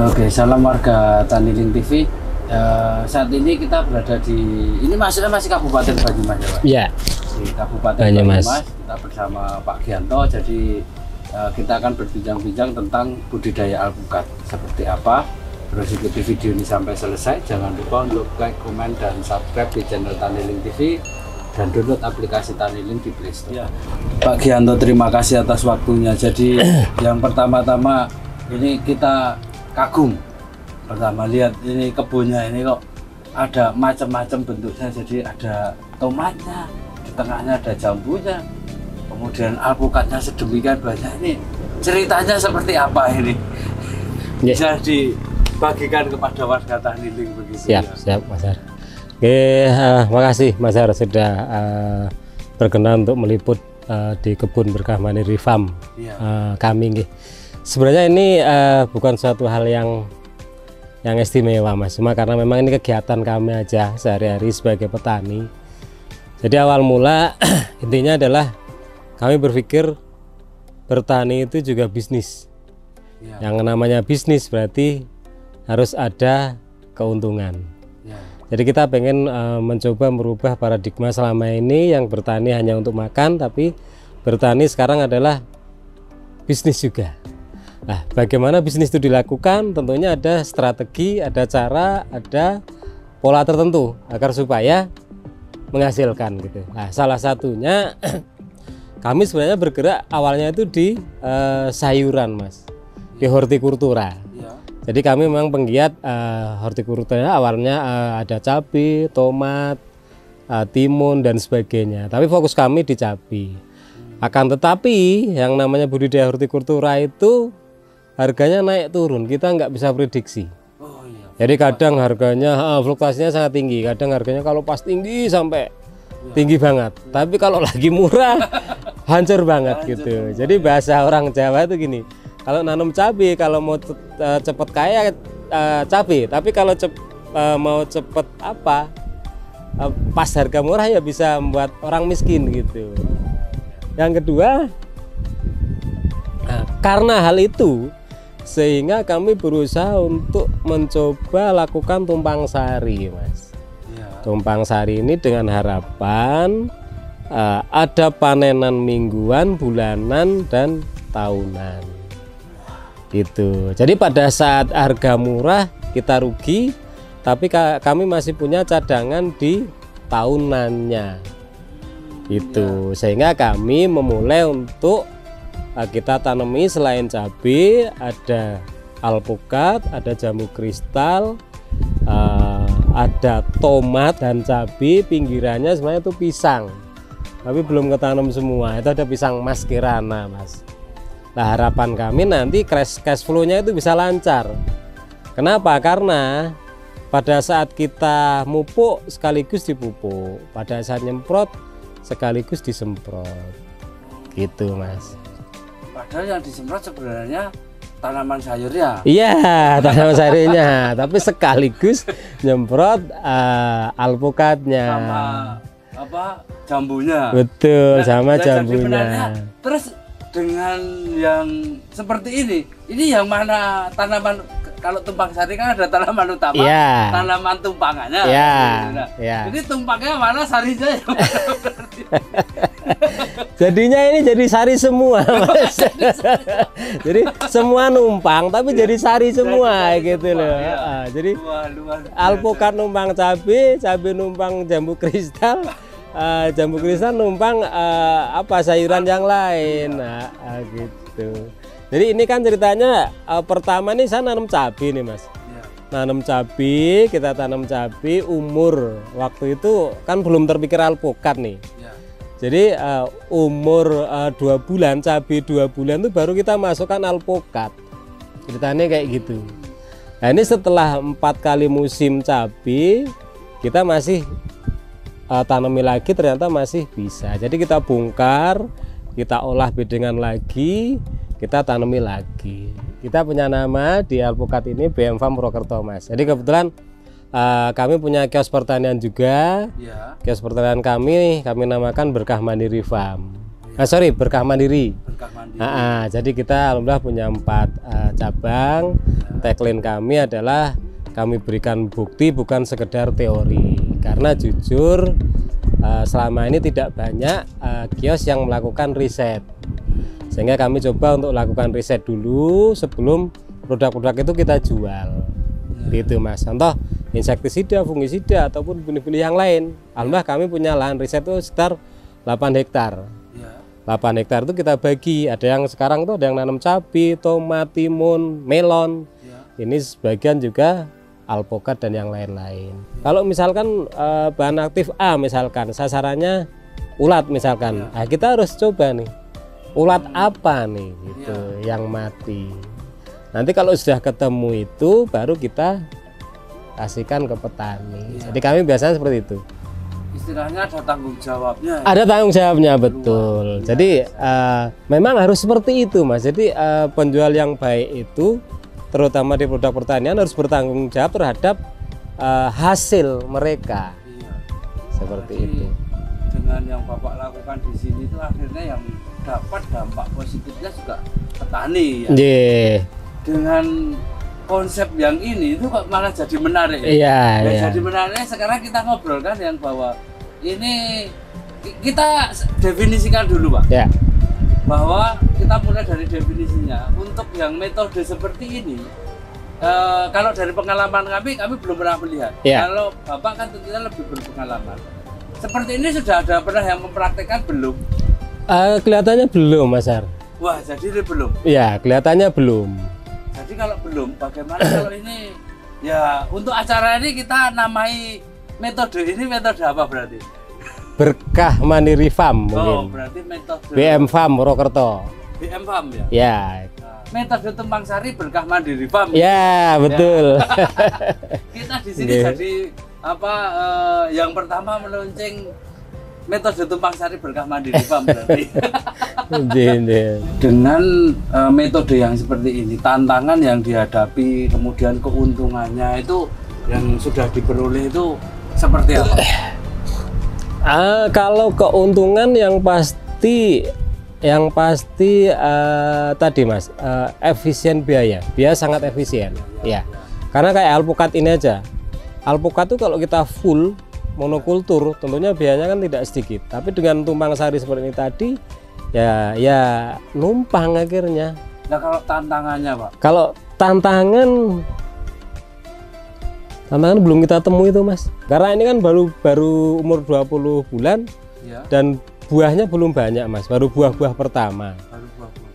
Oke, salam warga Taniling TV. Saat ini kita berada di masih Kabupaten Banyumas ya Pak? Iya. Di Kabupaten Banyumas. Kita bersama Pak Gianto. Jadi kita akan berbincang-bincang tentang budidaya alpukat seperti apa. Terus ikuti video ini sampai selesai. Jangan lupa untuk like, komen, dan subscribe di channel Taniling TV dan download aplikasi Taniling di Play Store. Ya. Pak Gianto, terima kasih atas waktunya. Jadi yang pertama-tama ini kita kagum. Pertama lihat ini kebunnya ini kok ada macam-macam bentuknya. Jadi ada tomatnya, di tengahnya ada jambunya, kemudian alpukatnya sedemikian banyak. Ini ceritanya seperti apa ini? Bisa dibagikan kepada warga Taniling begitu. Siap, ya? Siap Mas Har. Oke, makasih Mas Har sudah berkenan untuk meliput di kebun berkah Mandiri Farm kami. Sebenarnya ini bukan suatu hal yang istimewa Mas, cuma karena memang ini kegiatan kami aja sehari-hari sebagai petani. Jadi awal mula intinya adalah kami berpikir bertani itu juga bisnis. Yang namanya bisnis berarti harus ada keuntungan. Jadi kita pengen mencoba merubah paradigma selama ini yang bertani hanya untuk makan, tapi bertani sekarang adalah bisnis juga. Nah, bagaimana bisnis itu dilakukan? Tentunya ada strategi, ada cara, ada pola tertentu agar supaya menghasilkan gitu. Nah, salah satunya kami sebenarnya bergerak awalnya itu di sayuran Mas, di hortikultura. Jadi kami memang penggiat hortikultura. Awalnya ada cabai, tomat, timun dan sebagainya. Tapi fokus kami di cabai. Akan tetapi yang namanya budidaya hortikultura itu harganya naik turun, kita nggak bisa prediksi. Jadi kadang harganya fluktuasinya sangat tinggi, kadang harganya kalau pas tinggi sampai tinggi banget, tapi kalau lagi murah hancur banget gitu. Jadi bahasa orang Jawa itu gini, kalau nanam cabai kalau mau cepet kaya cabai, tapi kalau mau cepet pas harga murah ya bisa membuat orang miskin gitu. Yang kedua, karena hal itu sehingga kami berusaha untuk mencoba lakukan tumpang sari Mas. Tumpang sari ini dengan harapan ada panenan mingguan, bulanan, dan tahunan gitu. Jadi pada saat harga murah kita rugi, tapi kami masih punya cadangan di tahunannya itu. Sehingga kami memulai untuk kita tanami selain cabai ada alpukat, ada jambu kristal, ada tomat dan cabai. Pinggirannya sebenarnya itu pisang, tapi belum ketanam semua. Itu ada pisang Mas Kirana Mas. Nah, harapan kami nanti cash flow-nya itu bisa lancar. Kenapa? Karena pada saat kita mupuk sekaligus dipupuk, pada saat nyemprot sekaligus disemprot gitu Mas. Padahal yang disemprot sebenarnya tanaman sayurnya. Iya, tanaman sayurnya, tapi sekaligus nyemprot alpukatnya. Sama jambunya. Betul, sama jambunya. Terus dengan yang seperti ini yang mana tanaman? Kalau tumpang sari kan ada tanaman utama, tanaman tumpangannya. Jadi tumpangnya mana, sarinya yang mana? Jadinya ini jadi sari semua Mas. Jadi semua numpang tapi jadi sari semua gitu loh. Jadi alpukat numpang cabai numpang jambu kristal, jambu kristal numpang sayuran yang lain. Gitu. Jadi ini kan ceritanya pertama nih saya nanam cabai nih Mas. Nanam cabai, kita tanam cabai umur waktu itu kan belum terpikir alpukat nih. Jadi umur 2 bulan, cabai 2 bulan itu baru kita masukkan alpukat. Ceritanya kayak gitu. Nah ini setelah 4 kali musim cabai, kita masih tanami lagi, ternyata masih bisa. Jadi kita bongkar, kita olah bedengan lagi, kita tanami lagi. Kita punya nama di alpukat ini BM Farm Purwokerto Mas. Jadi kebetulan kami punya kios pertanian juga. Kios pertanian kami namakan Berkah Mandiri Farm. sorry, berkah mandiri. Berkah mandiri. Jadi kita alhamdulillah punya 4 cabang. Tagline kami adalah kami berikan bukti bukan sekedar teori. Karena jujur selama ini tidak banyak kios yang melakukan riset. Sehingga kami coba untuk lakukan riset dulu sebelum produk-produk itu kita jual. Gitu Mas. Contoh insektisida, fungisida ataupun benih-benih yang lain. Alhamdulillah kami punya lahan riset itu sekitar 8 hektar. 8 hektar itu kita bagi. Ada yang sekarang tuh ada yang nanam cabai, tomat, timun, melon. Ini sebagian juga alpukat dan yang lain-lain. Kalau misalkan bahan aktif A misalkan sasarannya ulat misalkan. Nah, kita harus coba nih. Ulat apa nih gitu yang mati. Nanti kalau sudah ketemu itu baru kita kasihkan ke petani. Jadi kami biasanya seperti itu. Istilahnya ada tanggung jawabnya. Ada tanggung jawabnya betul. Jadi memang harus seperti itu Mas. Jadi penjual yang baik itu terutama di produk pertanian harus bertanggung jawab terhadap hasil mereka. Seperti itu. Dengan yang Bapak lakukan di sini itu akhirnya yang dapat dampak positifnya juga petani ya. Dengan konsep yang ini itu kok malah jadi menarik ya. Jadi menarik sekarang kita ngobrolkan yang bahwa ini kita definisikan dulu Pak. Bahwa kita mulai dari definisinya untuk yang metode seperti ini. Kalau dari pengalaman kami belum pernah melihat. Kalau Bapak kan tentunya lebih berpengalaman. Seperti ini sudah ada pernah yang mempraktekkan belum? Kelihatannya belum Mas Har. Wah, jadi ini belum? Ya, kelihatannya belum. Jadi kalau belum, bagaimana kalau ini ya untuk acara ini kita namai metode ini metode apa berarti? Berkah Mandiri Farm mungkin. Oh, berarti metode BM Farm Purwokerto. BM Farm ya? Ya. Nah, metode Tumpang Sari Berkah Mandiri Farm. Ya, betul. Ya. Kita di sini jadi apa yang pertama meluncing metode Tumpang Sari Berkah Mandiri Farm berarti. Dengan metode yang seperti ini, tantangan yang dihadapi, kemudian keuntungannya itu yang sudah diperoleh itu seperti apa? Kalau keuntungan yang pasti tadi Mas, efisien biaya sangat efisien. Ya, karena kayak alpukat ini aja. Alpukat itu kalau kita full monokultur, tentunya biayanya kan tidak sedikit. Tapi dengan tumpang sari seperti ini tadi, ya numpang akhirnya. Nah kalau tantangannya Pak? Kalau tantangan belum kita temui itu Mas. Karena ini kan baru umur 20 bulan dan buahnya belum banyak Mas, baru buah-buah pertama.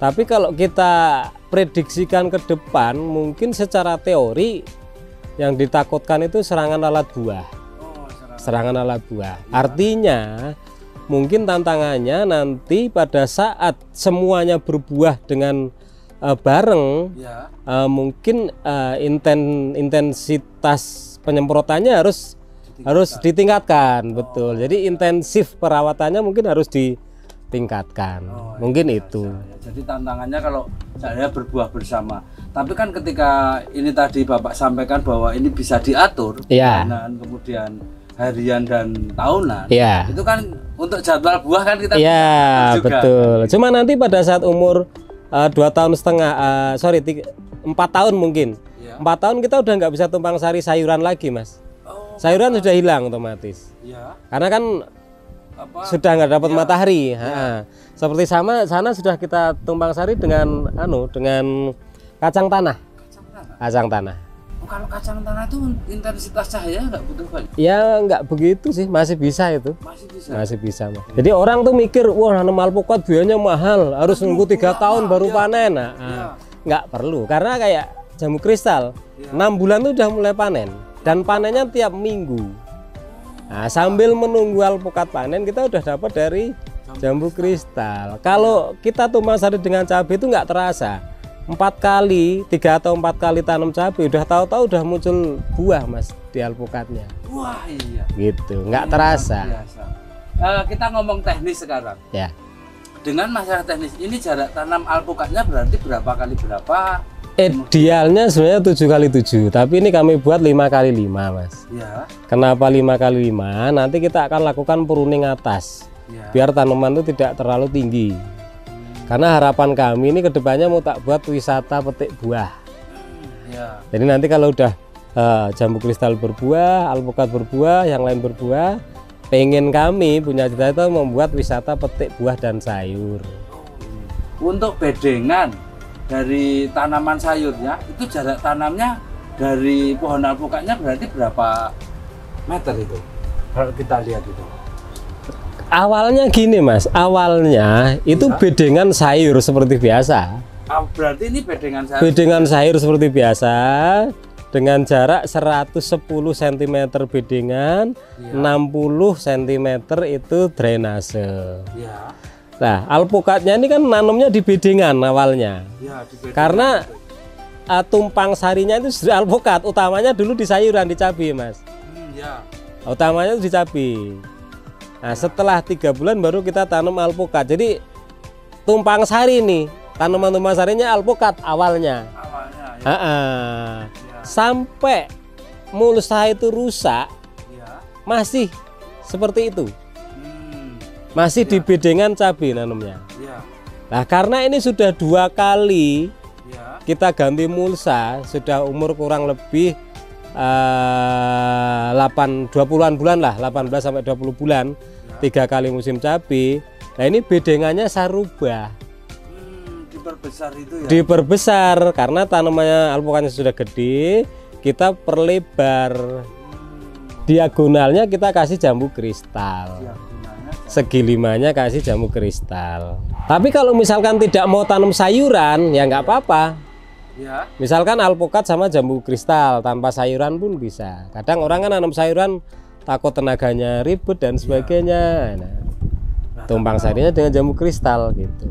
Tapi kalau kita prediksikan ke depan, mungkin secara teori yang ditakutkan itu serangan alat buah. Serangan alat buah. Artinya mungkin tantangannya nanti pada saat semuanya berbuah dengan bareng, mungkin intensitas penyemprotannya harus ditingkatkan, betul. Jadi intensif perawatannya mungkin harus ditingkatkan, mungkin itu. Jadi tantangannya kalau saya berbuah bersama. Tapi kan ketika ini tadi Bapak sampaikan bahwa ini bisa diatur, dan kemudian harian dan tahunan, itu kan untuk jadwal buah kan kita juga. Betul. Cuma nanti pada saat umur 2,5 tahun, 4 tahun mungkin, 4 tahun kita udah nggak bisa tumpang sari sayuran lagi Mas. Sayuran sudah hilang otomatis. Karena kan sudah nggak dapat matahari. Seperti sana sudah kita tumpang sari dengan dengan kacang tanah. Kacang tanah. Kalau kacang tanah itu intensitas cahaya nggak butuh banyak? Ya nggak begitu sih, masih bisa itu. Masih bisa Mas. Jadi orang tuh mikir, wah nanam alpukat biayanya mahal, harus nunggu 3 tahun baru panen. Nggak perlu, karena kayak jamu kristal, 6 bulan tuh udah mulai panen dan panennya tiap minggu. Nah, sambil menunggu alpukat panen kita udah dapat dari jambu kristal. Kalau kita tumpang sari dengan cabai itu nggak terasa. 3 atau 4 kali tanam cabai udah tahu-tahu udah muncul buah Mas di alpukatnya. Wah iya. Gitu, nggak terasa. Kita ngomong teknis sekarang. Ya. Dengan masalah teknis ini jarak tanam alpukatnya berarti berapa kali berapa? Idealnya sebenarnya 7 kali 7, tapi ini kami buat 5 kali 5 Mas. Ya. Kenapa 5 kali 5? Nanti kita akan lakukan pruning atas. biar tanaman itu tidak terlalu tinggi. Karena harapan kami ini kedepannya mau tak buat wisata petik buah. Jadi nanti kalau udah jambu kristal berbuah, alpukat berbuah, yang lain berbuah, pengen kami punya cita itu membuat wisata petik buah dan sayur. Untuk bedengan dari tanaman sayurnya itu jarak tanamnya dari pohon alpukatnya berarti berapa meter itu? Kalau kita lihat itu. Awalnya gini Mas, awalnya itu bedengan sayur seperti biasa. Berarti ini bedengan sayur. Bedengan sayur seperti biasa dengan jarak 110 cm bedengan, 60 cm itu drainase. Ya. Nah, alpukatnya ini kan nanamnya di bedengan awalnya. Ya, di bedengan. Karena tumpang sarinya itu sudah alpukat, utamanya dulu di sayuran, di cabai Mas. Ya. Utamanya itu di cabai. Nah, setelah 3 bulan baru kita tanam alpukat. Jadi tumpang sari nih, tanaman tumpang sarinya alpukat awalnya. Ya. Sampai mulsa itu rusak, masih seperti itu. Masih di bedengan cabai nanamnya. Nah, karena ini sudah 2 kali kita ganti mulsa, sudah umur kurang lebih 20-an bulan lah, 18 sampai 20 bulan, 3 kali musim cabai. Nah, ini bedengannya saya rubah. Diperbesar itu ya? Diperbesar, karena tanamannya alpukatnya sudah gede, kita perlebar. Diagonalnya kita kasih jambu kristal. Segi 5-nya kasih jambu kristal. Tapi kalau misalkan tidak mau tanam sayuran, ya nggak apa-apa. Ya. Misalkan alpukat sama jambu kristal tanpa sayuran pun bisa. Kadang orang kan nanam sayuran takut tenaganya ribet dan sebagainya. Nah, tumpang sarinya dengan jambu kristal gitu.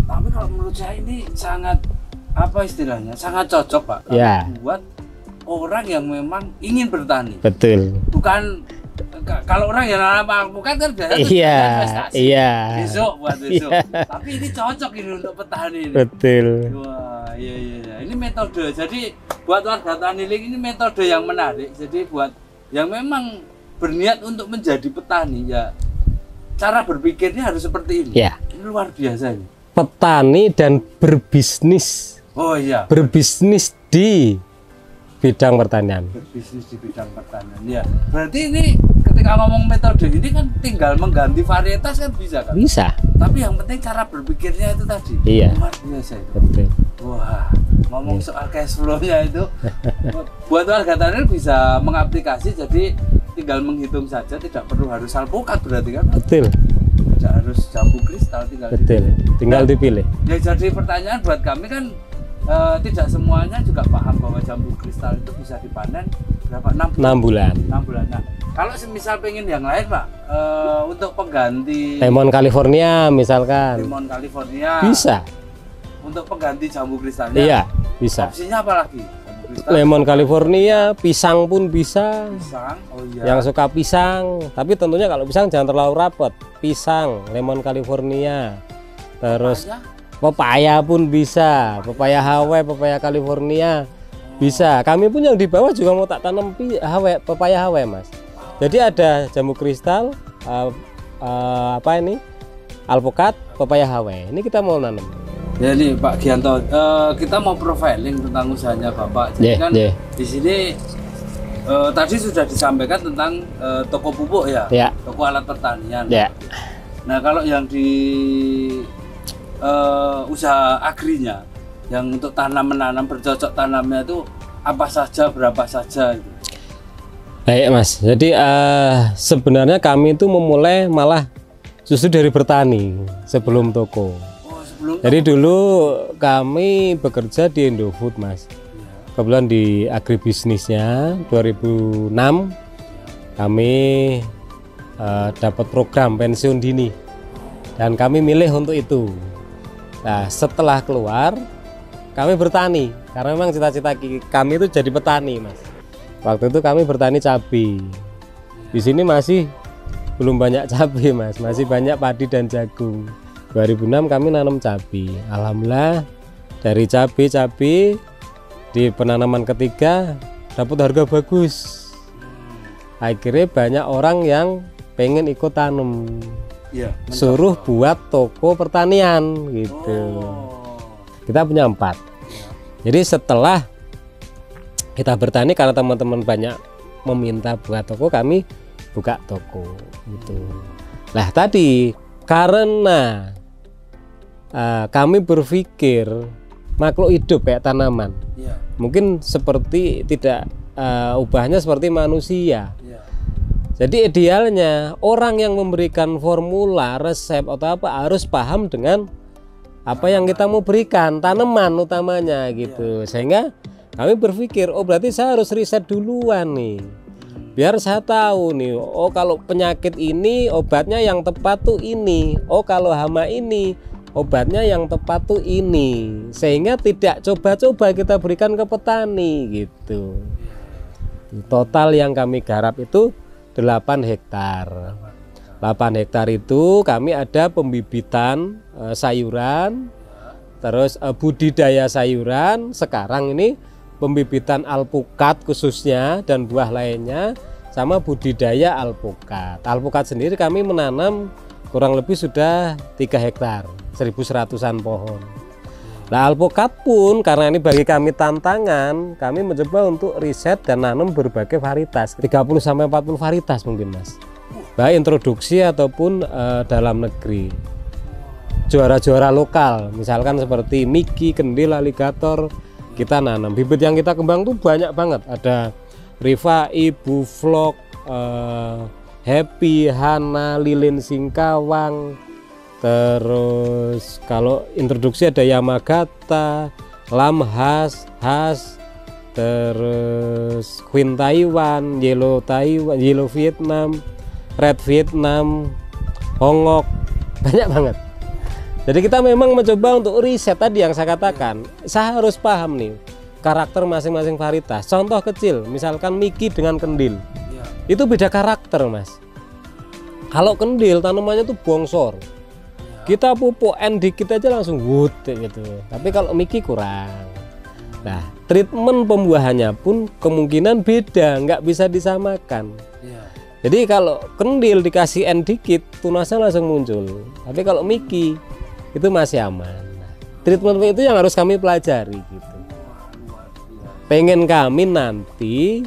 Tapi kalau menurut saya ini sangat apa istilahnya? Sangat cocok Pak. Ya. Buat orang yang memang ingin bertani. Betul. Bukan kalau orang yang nanam alpukat kan biasa investasi. Besok buat besok. Tapi ini cocok ini untuk petani ini. Betul. Wah, iya. Ini metode. Jadi buat warga Tani Link ini metode yang menarik. Jadi buat yang memang berniat untuk menjadi petani ya cara berpikirnya harus seperti ini. Ya. Ini luar biasa ini. Petani dan berbisnis. Oh iya. Berbisnis di bidang pertanian. Berbisnis di bidang pertanian. Ya. Berarti ini ketika ngomong metode ini kan tinggal mengganti varietas kan bisa kan? Bisa. Tapi yang penting cara berpikirnya itu tadi. Iya. Luar biasa itu. Betul. Wah, ngomong soal cash flow-nya itu buat warga Tani bisa mengaplikasi, jadi tinggal menghitung saja, tidak perlu harus alpukat berarti kan? Betul. Tidak harus jambu kristal, tinggal betul. Dipilih. Tinggal dipilih. Ya jadi pertanyaan buat kami kan tidak semuanya juga paham bahwa jambu kristal itu bisa dipanen berapa? 6 bulan. 6 bulan. Nah, kalau misal pengen yang lain Pak, untuk pengganti lemon California misalkan. Lemon California. Bisa. Untuk pengganti jambu kristalnya. Iya, bisa. Opsinya apa lagi? Lemon California, pisang pun bisa. Pisang, oh iya. Yang suka pisang, tapi tentunya kalau pisang jangan terlalu rapat. Pisang, lemon California. Terus pepaya pun bisa, pepaya Hawaii, pepaya California bisa. Kami pun yang di bawah juga mau tak tanam pepaya Hawaii Mas. Jadi ada jambu kristal, apa ini, alpukat, pepaya Hawaii. Ini kita mau nanam. Jadi Pak Gianto, kita mau profiling tentang usahanya Bapak. Jadi kan di sini tadi sudah disampaikan tentang toko pupuk ya, toko alat pertanian. Nah kalau yang di usaha agrinya yang untuk menanam bercocok tanamnya itu apa saja, berapa saja itu? Baik Mas, jadi sebenarnya kami itu memulai malah justru dari bertani sebelum toko. Jadi dulu kami bekerja di Indofood Mas. Kebetulan di agribisnisnya 2006 kami dapat program pensiun dini dan kami milih untuk itu. Nah, setelah keluar kami bertani karena memang cita-cita kami itu jadi petani Mas. Waktu itu kami bertani cabai. Di sini masih belum banyak cabai Mas, masih banyak padi dan jagung. 2006 kami nanam cabai. Alhamdulillah dari cabai di penanaman ketiga dapat harga bagus. Akhirnya banyak orang yang pengen ikut tanam. suruh buat toko pertanian gitu. Kita punya 4. Jadi setelah kita bertani, karena teman-teman banyak meminta buat toko, kami buka toko gitu. Nah tadi karena kami berpikir makhluk hidup kayak tanaman, mungkin seperti tidak ubahnya seperti manusia. Jadi idealnya orang yang memberikan formula, resep atau apa harus paham dengan apa yang kita mau berikan, tanaman utamanya gitu. Sehingga kami berpikir, oh berarti saya harus riset duluan nih, biar saya tahu nih, oh kalau penyakit ini obatnya yang tepat tuh ini, oh kalau hama ini obatnya yang tepat tuh ini, sehingga tidak coba-coba kita berikan ke petani gitu. Total yang kami garap itu 8 hektar. 8 hektar itu kami ada pembibitan sayuran, terus budidaya sayuran. Sekarang ini pembibitan alpukat khususnya dan buah lainnya, sama budidaya alpukat. Alpukat sendiri kami menanam kurang lebih sudah 3 hektar, 1.100-an pohon. Nah alpukat pun karena ini bagi kami tantangan, kami mencoba untuk riset dan nanam berbagai varietas, 30-40 varietas mungkin Mas, baik introduksi ataupun dalam negeri. Juara-juara lokal misalkan seperti Miki, Kendil, Aligator kita nanam. Bibit yang kita kembang tuh banyak banget, ada Riva, Ibu Vlog, Happy, Hana, Lilin Singkawang. Terus kalau introduksi ada Yamagata, Lam Has, terus Queen Taiwan, Yellow Taiwan, Yellow Vietnam, Red Vietnam, Hongok, banyak banget. Jadi kita memang mencoba untuk riset tadi yang saya katakan. Saya harus paham nih karakter masing-masing varietas. Contoh kecil, misalkan Miki dengan Kendil, itu beda karakter Mas. Kalau Kendil tanamannya tuh bongsor, kita pupuk N dikit aja langsung wood gitu. Tapi kalau Miki kurang. Nah, treatment pembuahannya pun kemungkinan beda, nggak bisa disamakan. Jadi kalau Kendil dikasih N dikit, tunasnya langsung muncul. Tapi kalau Miki itu masih aman. Nah, treatment itu yang harus kami pelajari gitu. Pengen kami nanti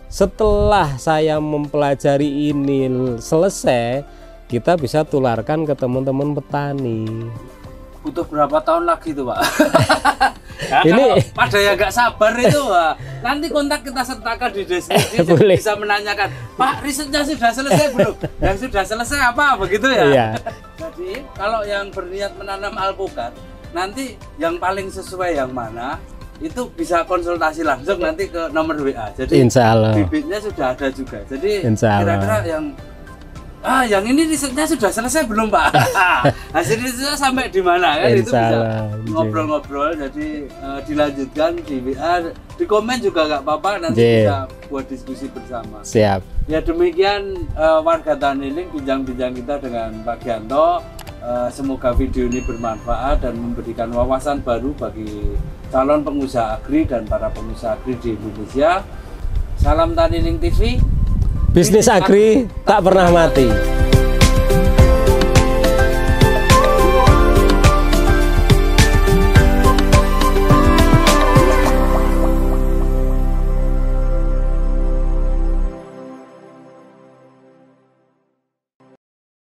setelah saya mempelajari ini selesai, kita bisa tularkan ke teman-teman petani. Butuh berapa tahun lagi tuh Pak? Ya, ini pada yang nggak sabar itu Pak, nanti kontak kita sertakan di deskripsi, bisa menanyakan, Pak risetnya sudah selesai belum? Yang sudah selesai apa begitu ya? Iya. Jadi kalau yang berniat menanam alpukat, nanti yang paling sesuai yang mana itu bisa konsultasi langsung nanti ke nomor WA. Jadi Insya Allah. bibitnya sudah ada juga. Jadi kira-kira yang ini risetnya sudah selesai belum Pak? Hasil risetnya sampai di mana kan? Itu bisa ngobrol-ngobrol, jadi dilanjutkan di WA, di komen juga nggak apa-apa, nanti bisa buat diskusi bersama. Siap. Ya demikian warga Taniling bincang-bincang kita dengan Pak Gianto. Semoga video ini bermanfaat dan memberikan wawasan baru bagi calon pengusaha agri dan para pengusaha agri di Indonesia. Salam Taniling TV. Bisnis agri tak pernah mati.